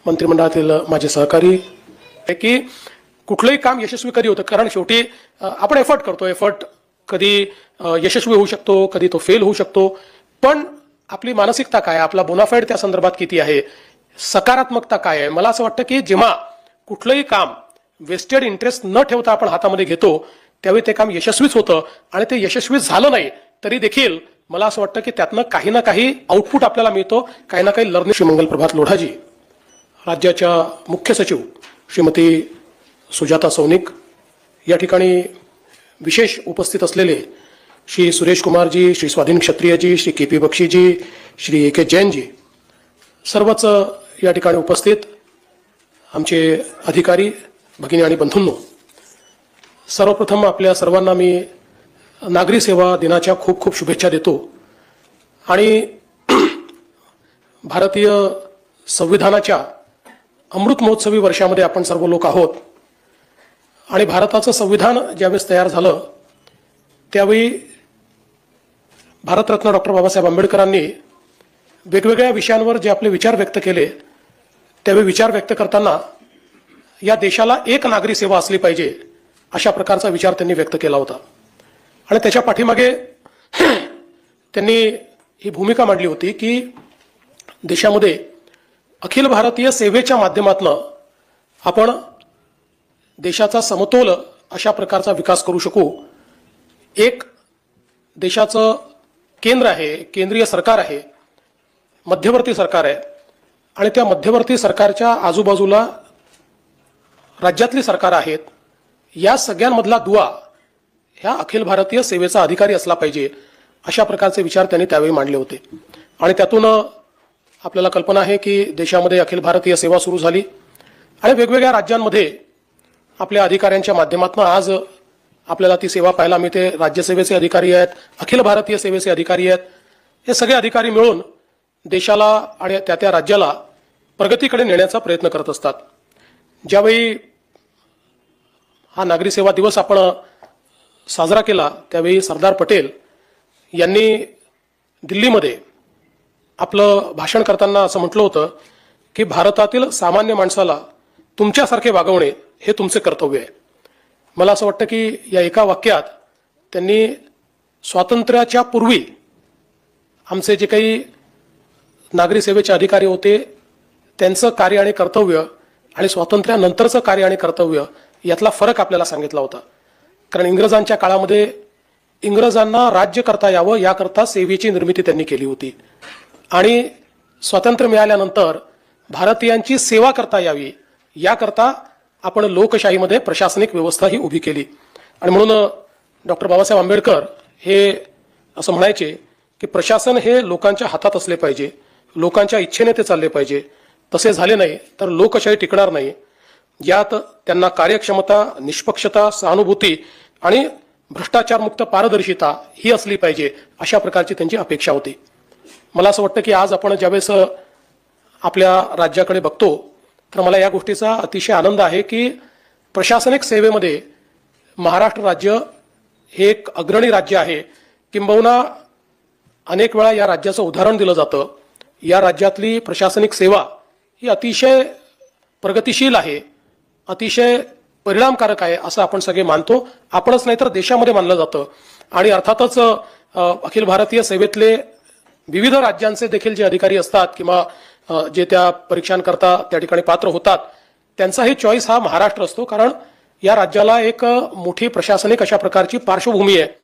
मंत्रिमंडळातील माझे सहकारी आहे की कुठलंही काम यशस्वी कधी होतं, कारण शेवटी आपण एफर्ट करतो. एफर्ट कधी यशस्वी होऊ शकतो, कधी तो फेल होऊ शकतो. पण आपली मानसिकता काय, आपला बोनाफाईड त्या संदर्भात किती आहे, सकारात्मकता काय आहे. मला असं वाटतं की जेव्हा कुठलंही काम वेस्टेड इंटरेस्ट न ठेवता आपण हातामध्ये घेतो त्यावेळी ते काम यशस्वीच होतं. आणि ते यशस्वी झालं नाही तरी देखील मला असं वाटतं की त्यातनं काही ना काही आउटपुट आपल्याला मिळतो, काही ना काही लर्निंग. श्री मंगल प्रभात लोढाजी, राज्याच्या मुख्य सचिव श्रीमती सुजाता सौनिक, या ठिकाणी विशेष उपस्थित असलेले श्री सुरेश कुमारजी, श्री स्वाधीन क्षत्रियजी, श्री के.पी. बक्षीजी, श्री ए.के. जैनजी, सर्वच या ठिकाणी उपस्थित आमचे अधिकारी भगिनी आणि बंधूंनो, सर्वप्रथम आपल्या सर्वांना मी नागरी सेवा दिनाच्या खूप खूप शुभेच्छा देतो. आणि भारतीय संविधानाच्या अमृत महोत्सवी वर्षामध्ये आपण सर्व लोक आहोत. आणि भारताचं संविधान ज्यावेळेस तयार झालं त्यावेळी भारतरत्न डॉक्टर बाबासाहेब आंबेडकरांनी वेगवेगळ्या विषयांवर जे आपले विचार व्यक्त केले, त्यावेळी विचार व्यक्त करताना या देशाला एक नागरी सेवा असली पाहिजे अशा प्रकारचा विचार त्यांनी व्यक्त केला होता. आणि त्याच्या पाठीमागे त्यांनी ही भूमिका मांडली होती की देशामध्ये अखिल भारतीय सेवेच्या माध्यमातून आपण देशाचा समतोल अशा प्रकारचा विकास करू शकू. एक देशाचं केंद्र आहे, केंद्रीय सरकार आहे, मध्यवर्ती सरकार आहे, आणि त्या मध्यवर्ती सरकारच्या आजूबाजूला राज्यातली सरकार आहेत. या सगळ्यांमधला दुवा ह्या अखिल भारतीय सेवेचा अधिकारी असला पाहिजे अशा प्रकारचे विचार त्यांनी त्यावेळी मांडले होते. आणि त्यातून आपल्याला कल्पना आहे की देशामध्ये अखिल भारतीय सेवा सुरू झाली आणि वेगवेगळ्या राज्यांमध्ये आपल्या अधिकाऱ्यांच्या माध्यमातून आज आपल्याला ती सेवा पाहायला मिळते. राज्यसेवेचे अधिकारी आहेत, अखिल भारतीय सेवेचे अधिकारी आहेत. हे सगळे अधिकारी मिळून देशाला आणि त्या त्या राज्याला प्रगतीकडे नेण्याचा प्रयत्न करत असतात. ज्यावेळी हा नागरी सेवा दिवस आपण साजरा केला त्यावेळी सरदार पटेल यांनी दिल्लीमध्ये आपलं भाषण करताना असं म्हटलं होतं की भारतातील सामान्य माणसाला तुमच्यासारखे वागवणे हे तुमचे कर्तव्य आहे. मला असं वाटतं की या एका वाक्यात त्यांनी स्वातंत्र्याच्या पूर्वी आमचे जे काही नागरी सेवेचे अधिकारी होते त्यांचं कार्य आणि कर्तव्य आणि स्वातंत्र्यानंतरचं कार्य आणि कर्तव्य यातला फरक आपल्याला सांगितला होता. कारण इंग्रजांच्या काळामध्ये इंग्रजांना राज्य करता यावं याकरता सेवेची निर्मिती त्यांनी केली होती. आणि स्वातंत्र्य मिळाल्यानंतर भारतीयांची सेवा करता यावी याकरता आपण लोकशाहीमध्ये प्रशासनिक व्यवस्था ही उभी केली. आणि म्हणून डॉक्टर बाबासाहेब आंबेडकर हे असं म्हणायचे की प्रशासन हे लोकांच्या हातात असले पाहिजे, लोकांच्या इच्छेने ते चालले पाहिजे. तसे झाले नाही तर लोकशाही टिकणार नाही. यात त्यांना कार्यक्षमता, निष्पक्षता, सहानुभूती आणि भ्रष्टाचारमुक्त पारदर्शिता ही असली पाहिजे अशा प्रकारची त्यांची अपेक्षा होती. मला असं वाटतं की आज आपण ज्यावेळेस आपल्या राज्याकडे बघतो तर मला या गोष्टीचा अतिशय आनंद आहे की प्रशासनिक सेवेमध्ये महाराष्ट्र राज्य हे एक अग्रणी राज्य आहे. किंबहुना अनेक वेळा या राज्याचं उदाहरण दिलं जातं. या राज्यातली प्रशासनिक सेवा ही अतिशय प्रगतिशील आहे, अतिशय परिणामकारक आहे असं आपण सगळे मानतो. आपणच नाही तर देशामध्ये मानलं जातं. आणि अर्थातच अखिल भारतीय सेवेतले विविध राज्यांचे देखील जे अधिकारी असतात किंवा जे त्या परीक्षांकरता त्या ठिकाणी पात्र होतात त्यांचाही चॉईस हा महाराष्ट्र असतो. कारण या राज्याला एक मोठी प्रशासनिक अशा प्रकारची पार्श्वभूमी आहे.